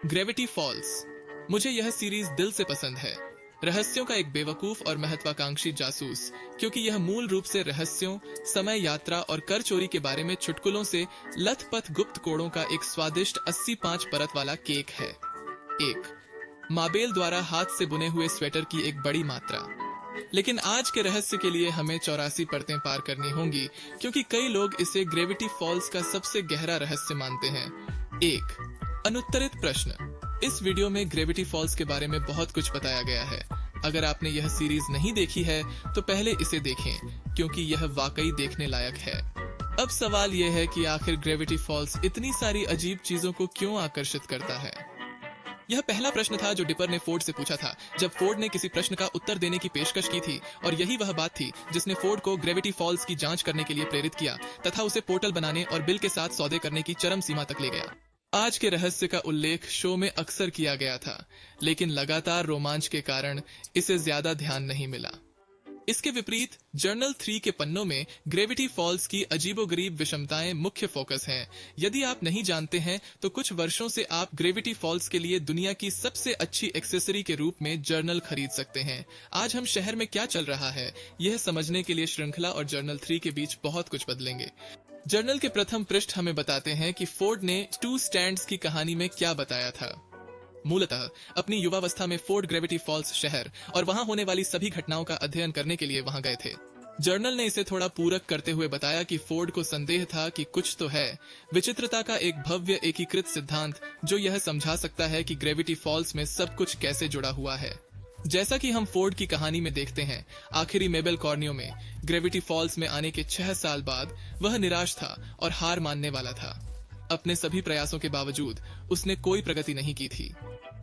Gravity false. मुझे यह series दिल से पसंद है। रहस्यों का एक बेवकूफ और महत्वाकांक्षी जासूस, क्योंकि यह मूल रूप से रहस्यों, समय यात्रा और कर चोरी के बारे में चुटकुलों से लथपथ गुप्त कोड़ों का एक स्वादिष्ट 85 परत वाला केक है। 1. माबेल द्वारा हाथ से बुने हुए स्वेटर की एक बड़ी मात्रा। लेकिन आज के रहस्य के लिए हमें 84 परतें पार करनी होंगी, क्योंकि कई लोग इसे ग्रेविटी फॉल्स का सबसे गहरा रहस्य मानते हैं। 1. अनुत्तरित प्रश्न। इस वीडियो में ग्रेविटी फॉल्स के बारे में बहुत कुछ बताया गया है। अगर आपने यह सीरीज नहीं देखी है तो पहले इसे देखें, क्योंकि यह वाकई देखने लायक है। अब सवाल यह है कि आखिर ग्रेविटी फॉल्स इतनी सारी अजीब चीजों को क्यों आकर्षित करता है। यह पहला प्रश्न था जो डिपर ने फोर्ड से पूछा था जब फोर्ड ने किसी प्रश्न का उत्तर देने की पेशकश की थी, और यही वह बात थी जिसने फोर्ड को ग्रेविटी फॉल्स की जांच करने के लिए प्रेरित किया तथा उसे पोर्टल बनाने और बिल के साथ सौदे करने की चरम सीमा तक ले गया। आज के रहस्य का उल्लेख शो में अक्सर किया गया था, लेकिन लगातार रोमांच के कारण इसे ज्यादा ध्यान नहीं मिला। इसके विपरीत जर्नल 3 के पन्नों में ग्रेविटी फॉल्स की अजीबोगरीब विषमताएं मुख्य फोकस हैं। यदि आप नहीं जानते हैं तो कुछ वर्षों से आप ग्रेविटी फॉल्स के लिए दुनिया की सबसे अच्छी एक्सेसरी के रूप में जर्नल खरीद सकते हैं। आज हम शहर में क्या चल रहा है यह समझने के लिए श्रृंखला और जर्नल 3 के बीच बहुत कुछ बदलेंगे। जर्नल के प्रथम पृष्ठ हमें बताते हैं कि फोर्ड ने 2 स्टैंड्स की कहानी में क्या बताया था। मूलतः अपनी युवावस्था में फोर्ड ग्रेविटी फॉल्स शहर और वहां होने वाली सभी घटनाओं का अध्ययन करने के लिए वहां गए थे। जर्नल ने इसे थोड़ा पूरक करते हुए बताया कि फोर्ड को संदेह था कि कुछ तो है, विचित्रता का एक भव्य एकीकृत सिद्धांत जो यह समझा सकता है कि ग्रेविटी फॉल्स में सब कुछ कैसे जुड़ा हुआ है। जैसा कि हम फोर्ड की कहानी में देखते हैं, आखिरी मेबल कॉर्नियो में ग्रेविटी फॉल्स में आने के 6 साल बाद वह निराश था और हार मानने वाला था। अपने सभी प्रयासों के बावजूद उसने कोई प्रगति नहीं की थी।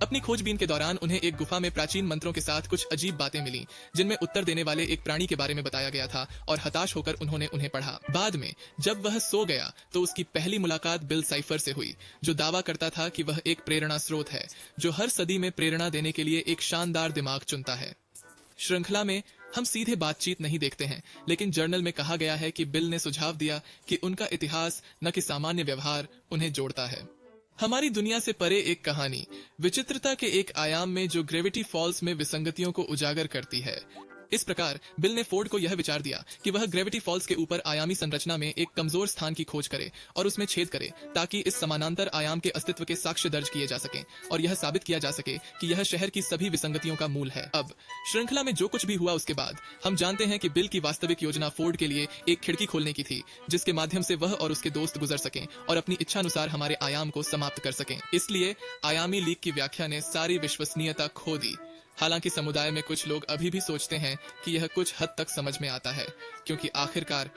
अपनी खोजबीन के दौरान उन्हें एक गुफा में प्राचीन मंत्रों के साथ कुछ अजीब बातें मिलीं, जिनमें उत्तर देने वाले एक प्राणी के बारे में बताया गया था, और हताश होकर उन्होंने उन्हें पढ़ा। बाद में जब वह सो गया तो उसकी पहली मुलाकात बिल साइफर से हुई, जो दावा करता था कि वह एक प्रेरणा स्रोत है जो हर सदी में प्रेरणा देने के लिए एक शानदार दिमाग चुनता है। श्रृंखला में हम सीधे बातचीत नहीं देखते हैं, लेकिन जर्नल में कहा गया है कि बिल ने सुझाव दिया कि उनका इतिहास न कि सामान्य व्यवहार उन्हें जोड़ता है। हमारी दुनिया से परे एक कहानी, विचित्रता के एक आयाम में जो ग्रेविटी फॉल्स में विसंगतियों को उजागर करती है। इस प्रकार बिल ने फोर्ड को यह विचार दिया कि वह ग्रेविटी फॉल्स के ऊपर आयामी संरचना में एक कमजोर स्थान की खोज करे और उसमें छेद करे, ताकि इस समानांतर आयाम के अस्तित्व के साक्ष्य दर्ज किए जा सकें और यह साबित किया जा सके कि यह शहर की सभी विसंगतियों का मूल है। अब श्रृंखला में जो कुछ भी हुआ उसके बाद हम जानते हैं कि बिल की वास्तविक योजना फोर्ड के लिए एक खिड़की खोलने की थी, जिसके माध्यम से वह और उसके दोस्त गुजर सकें और अपनी इच्छानुसार हमारे आयाम को समाप्त कर सकें। इसलिए आयामी लीक की व्याख्या ने सारी विश्वसनीयता खो दी। हालांकि समुदाय में कुछ लोग अभी भी सोचते हैं कि यह कुछ हद तक समझ में आता है, क्योंकि आखिरकार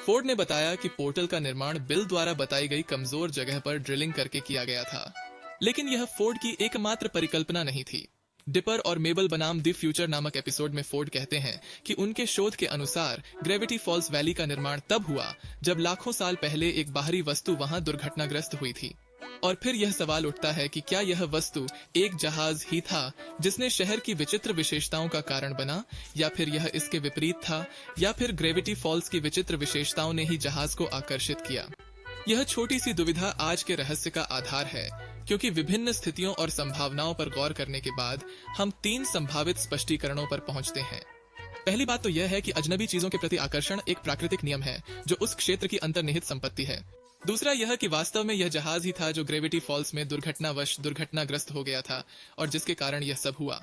फोर्ड ने बताया कि पोर्टल का निर्माण बिल द्वारा बताई गई कमजोर जगह पर ड्रिलिंग करके किया गया था। लेकिन यह फोर्ड की एकमात्र परिकल्पना नहीं थी। डिपर और मेबल बनाम द फ्यूचर नामक एपिसोड में फोर्ड कहते हैं कि उनके शोध के अनुसार ग्रेविटी फॉल्स वैली का निर्माण तब हुआ जब लाखों साल पहले एक बाहरी वस्तु वहां दुर्घटनाग्रस्त हुई थी। और फिर यह सवाल उठता है कि क्या यह वस्तु एक जहाज ही था जिसने शहर की विचित्र विशेषताओं का कारण बना, या फिर यह इसके विपरीत था, या फिर ग्रेविटी फॉल्स की विचित्र विशेषताओं ने ही जहाज को आकर्षित किया। यह छोटी सी दुविधा आज के रहस्य का आधार है, क्योंकि विभिन्न स्थितियों और संभावनाओं पर गौर करने के बाद हम 3 संभावित स्पष्टीकरणों पर पहुंचते हैं। पहली बात तो यह है कि अजनबी चीजों के प्रति आकर्षण एक प्राकृतिक नियम है जो उस क्षेत्र की अंतर्निहित संपत्ति है। दूसरा यह कि वास्तव में यह जहाज ही था जो ग्रेविटी फॉल्स में दुर्घटनाग्रस्त हो गया था और जिसके कारण यह सब हुआ।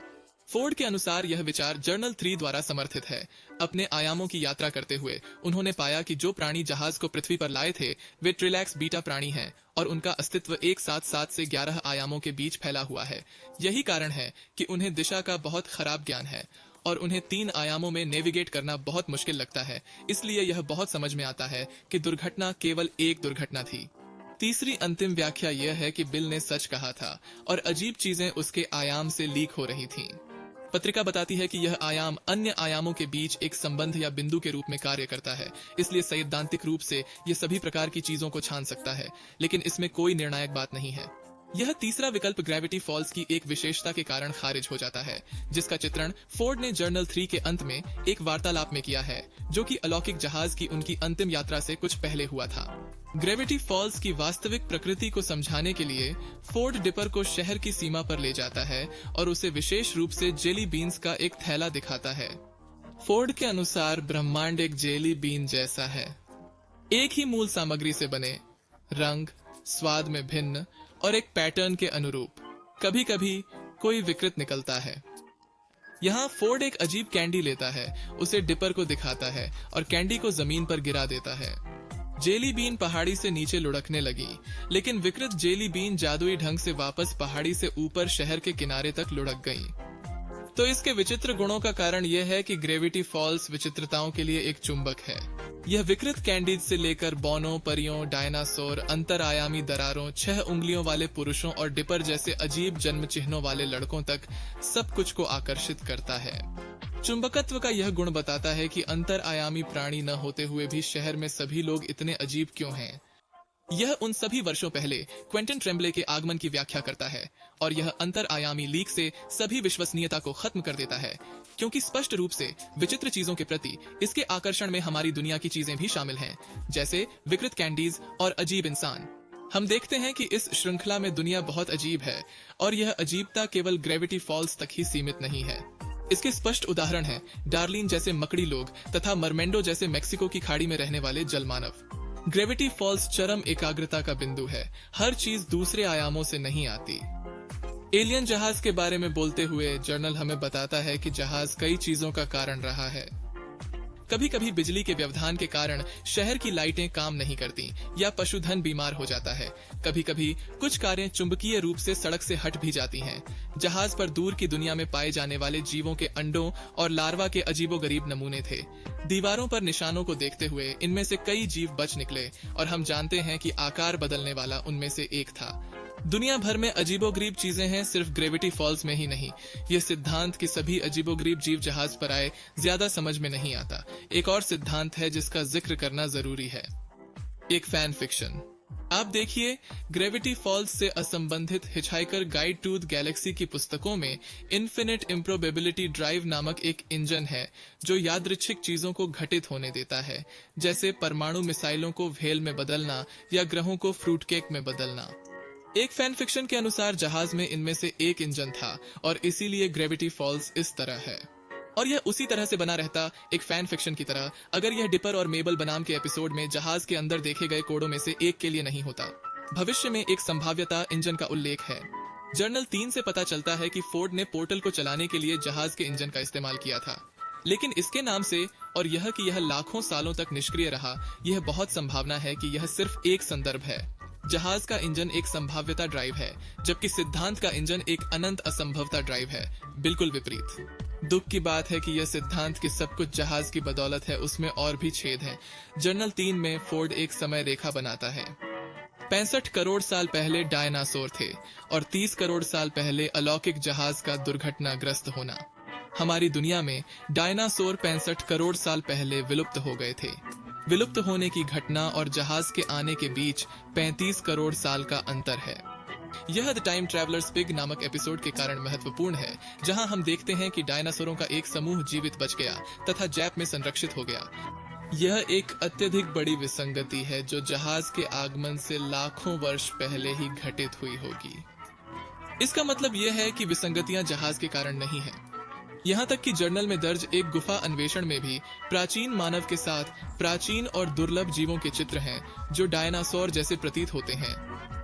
फोर्ड के अनुसार यह विचार जर्नल 3 द्वारा समर्थित है। अपने आयामों की यात्रा करते हुए उन्होंने पाया कि जो प्राणी जहाज को पृथ्वी पर लाए थे वे ट्रिलैक्स बीटा प्राणी हैं, और उनका अस्तित्व एक साथ 7 से 11 आयामों के बीच फैला हुआ है। यही कारण है कि उन्हें दिशा का बहुत खराब ज्ञान है और उन्हें 3 आयामों में नेविगेट करना बहुत मुश्किल लगता है। इसलिए यह बहुत समझ में आता है कि दुर्घटना केवल एक दुर्घटना थी। तीसरी अंतिम व्याख्या यह है कि बिल ने सच कहा था और अजीब चीजें उसके आयाम से लीक हो रही थीं। पत्रिका बताती है कि यह आयाम अन्य आयामों के बीच एक संबंध या बिंदु के रूप में कार्य करता है, इसलिए सैद्धांतिक रूप से यह सभी प्रकार की चीजों को छान सकता है, लेकिन इसमें कोई निर्णायक बात नहीं है। यह तीसरा विकल्प ग्रेविटी फॉल्स की एक विशेषता के कारण खारिज हो जाता है, जिसका चित्रण फोर्ड ने जर्नल 3 के अंत में एक वार्तालाप में किया है, जो कि अलौकिक जहाज की उनकी अंतिम यात्रा से कुछ पहले हुआ था। ग्रेविटी फॉल्स की वास्तविक प्रकृति को समझाने के लिए फोर्ड डिपर को शहर की सीमा पर ले जाता है और उसे विशेष रूप से जेली बीन्स का एक थैला दिखाता है। फोर्ड के अनुसार ब्रह्मांड एक जेली बीन जैसा है, एक ही मूल सामग्री से बने, रंग स्वाद में भिन्न और एक पैटर्न के अनुरूप। कभी कभी कोई विकृत निकलता है। यहाँ फोर्ड एक अजीब कैंडी लेता है, उसे डिपर को दिखाता है और कैंडी को जमीन पर गिरा देता है। जेली बीन पहाड़ी से नीचे लुढ़कने लगी, लेकिन विकृत जेली बीन जादुई ढंग से वापस पहाड़ी से ऊपर शहर के किनारे तक लुढ़क गई। तो इसके विचित्र गुणों का कारण यह है कि ग्रेविटी फॉल्स विचित्रताओं के लिए एक चुंबक है। यह विकृत कैंडीज से लेकर बौनों, परियों, डायनासोर, अंतरआयामी दरारों, 6 उंगलियों वाले पुरुषों और डिपर जैसे अजीब जन्म चिन्हों वाले लड़कों तक सब कुछ को आकर्षित करता है। चुंबकत्व का यह गुण बताता है कि अंतरआयामी प्राणी न होते हुए भी शहर में सभी लोग इतने अजीब क्यों हैं। यह उन सभी वर्षों पहले क्वेंटिन ट्रेम्बले के आगमन की व्याख्या करता है और यह अंतरआयामी लीक से सभी विश्वसनीयता को खत्म कर देता है, क्योंकि स्पष्ट रूप से विचित्र चीजों के प्रति इसके आकर्षण में हमारी दुनिया की चीजें भी शामिल हैं, जैसे विकृत कैंडीज और अजीब इंसान। हम देखते हैं कि इस श्रृंखला में दुनिया बहुत अजीब है और यह अजीबता केवल ग्रेविटी फॉल्स तक ही सीमित नहीं है। इसके स्पष्ट उदाहरण हैं डार्लिन जैसे मकड़ी लोग तथा मरमेंडो जैसे मेक्सिको की खाड़ी में रहने वाले जलमानव। ग्रेविटी फॉल्स चरम एकाग्रता का बिंदु है, हर चीज दूसरे आयामों से नहीं आती। एलियन जहाज के बारे में बोलते हुए जर्नल हमें बताता है कि जहाज कई चीजों का कारण रहा है। कभी कभी बिजली के व्यवधान के कारण शहर की लाइटें काम नहीं करती या पशुधन बीमार हो जाता है। कभी कभी कुछ कारें चुंबकीय रूप से सड़क से हट भी जाती हैं। जहाज पर दूर की दुनिया में पाए जाने वाले जीवों के अंडों और लार्वा के अजीबोगरीब नमूने थे। दीवारों पर निशानों को देखते हुए इनमें से कई जीव बच निकले और हम जानते हैं कि आकार बदलने वाला उनमें से एक था। दुनिया भर में अजीबोगरीब चीजें हैं, सिर्फ ग्रेविटी फॉल्स में ही नहीं। यह सिद्धांत कि सभी अजीबोगरीब जीव जहाज पर आए ज्यादा समझ में नहीं आता। एक और सिद्धांत है जिसका जिक्र करना जरूरी है, एक फैन फिक्शन। आप देखिए, ग्रेविटी फॉल्स से असंबंधित Hitchhiker Guide to the Galaxy की पुस्तकों में इन्फिनिट इम्प्रोबेबिलिटी ड्राइव नामक एक इंजन है जो यादृच्छिक चीजों को घटित होने देता है, जैसे परमाणु मिसाइलों को व्हेल में बदलना या ग्रहों को फ्रूटकेक में बदलना। एक फैन फिक्शन के अनुसार जहाज में इनमें से एक इंजन था और इसीलिए ग्रेविटी फॉल्स इस तरह है। और यह उसी तरह से बना रहता, एक फैन फिक्शन की तरह, अगर यह डिपर और मेबल बनाम के एपिसोड में जहाज के अंदर देखे गए कोडों में से एक के लिए नहीं होता। भविष्य में एक संभाव्यता इंजन का उल्लेख है। जर्नल 3 से पता चलता है कि फोर्ड ने पोर्टल को चलाने के लिए जहाज के इंजन का इस्तेमाल किया था, लेकिन इसके नाम से और यह कि यह लाखों सालों तक निष्क्रिय रहा, यह बहुत संभावना है कि यह सिर्फ एक संदर्भ है। जहाज का इंजन एक संभाव्यता ड्राइव है, जबकि सिद्धांत का इंजन एक अनंत असंभवता ड्राइव है, बिल्कुल विपरीत। दुख की बात है कि यह सिद्धांत कि सब कुछ जहाज की बदौलत है, उसमें और भी छेद हैं। जर्नल 3 में फोर्ड एक समय रेखा बनाता है। 65 करोड़ साल पहले डायनासोर थे और 30 करोड़ साल पहले अलौकिक जहाज का दुर्घटनाग्रस्त होना। हमारी दुनिया में डायनासोर 65 करोड़ साल पहले विलुप्त हो गए थे। विलुप्त होने की घटना और जहाज के आने के बीच 35 करोड़ साल का अंतर है। यह द टाइम ट्रैवलर्स पिग नामक एपिसोड के कारण महत्वपूर्ण है, जहां हम देखते हैं कि डायनासोरों का एक समूह जीवित बच गया तथा जैप में संरक्षित हो गया। यह एक अत्यधिक बड़ी विसंगति है जो जहाज के आगमन से लाखों वर्ष पहले ही घटित हुई होगी। इसका मतलब यह है कि विसंगतियां जहाज के कारण नहीं है। यहाँ तक कि जर्नल में दर्ज एक गुफा अन्वेषण में भी प्राचीन मानव के साथ प्राचीन और दुर्लभ जीवों के चित्र हैं जो डायनासोर जैसे प्रतीत होते हैं।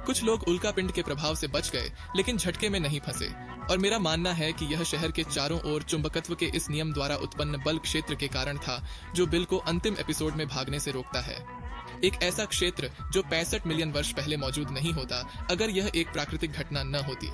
कुछ लोग उल्कापिंड के प्रभाव से बच गए लेकिन झटके में नहीं फंसे, और मेरा मानना है कि यह शहर के चारों ओर चुंबकत्व के इस नियम द्वारा उत्पन्न बल क्षेत्र के कारण था जो बिल को अंतिम एपिसोड में भागने से रोकता है। एक ऐसा क्षेत्र जो 65 मिलियन वर्ष पहले मौजूद नहीं होता अगर यह एक प्राकृतिक घटना न होती।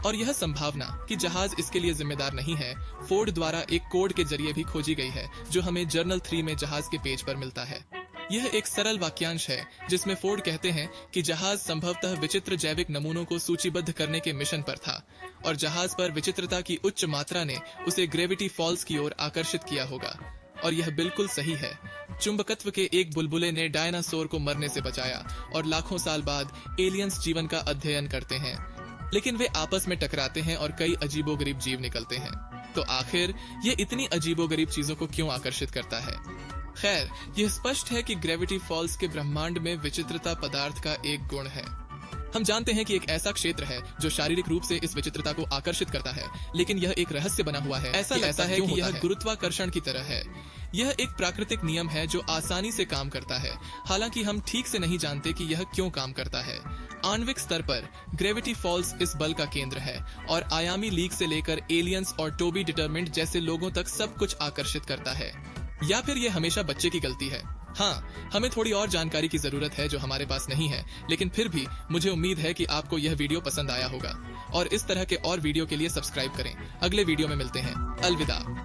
और यह संभावना कि जहाज इसके लिए जिम्मेदार नहीं है, फोर्ड द्वारा एक कोड के जरिए भी खोजी गई है जो हमें जर्नल 3 में जहाज के पेज पर मिलता है। यह एक सरल वाक्यांश है जिसमें फोर्ड कहते हैं कि जहाज संभवतः विचित्र जैविक नमूनों को सूचीबद्ध करने के मिशन पर था और जहाज पर विचित्रता की उच्च मात्रा ने उसे ग्रेविटी फॉल्स की ओर आकर्षित किया होगा। और यह बिल्कुल सही है। चुंबकत्व के एक बुलबुले ने डायनासोर को मरने से बचाया और लाखों साल बाद एलियंस जीवन का अध्ययन करते हैं, लेकिन वे आपस में टकराते हैं और कई अजीबोगरीब जीव निकलते हैं। तो आखिर ये इतनी अजीबोगरीब चीजों को क्यों आकर्षित करता है? खैर, यह स्पष्ट है कि ग्रेविटी फॉल्स के ब्रह्मांड में विचित्रता पदार्थ का एक गुण है। हम जानते हैं कि एक ऐसा क्षेत्र है जो शारीरिक रूप से इस विचित्रता को आकर्षित करता है, लेकिन यह एक रहस्य बना हुआ है। ऐसा लगता है कि यह गुरुत्वाकर्षण की तरह है। यह एक प्राकृतिक नियम है जो आसानी से काम करता है, हालांकि हम ठीक से नहीं जानते कि यह क्यों काम करता है। आणविक स्तर पर ग्रेविटी फॉल्स इस बल का केंद्र है और आयामी लीक से लेकर एलियंस और टोबी डिटरमिंट जैसे लोगों तक सब कुछ आकर्षित करता है। या फिर यह हमेशा बच्चे की गलती है? हाँ, हमें थोड़ी और जानकारी की जरूरत है जो हमारे पास नहीं है, लेकिन फिर भी मुझे उम्मीद है कि आपको यह वीडियो पसंद आया होगा और इस तरह के और वीडियो के लिए सब्सक्राइब करें। अगले वीडियो में मिलते हैं। अलविदा।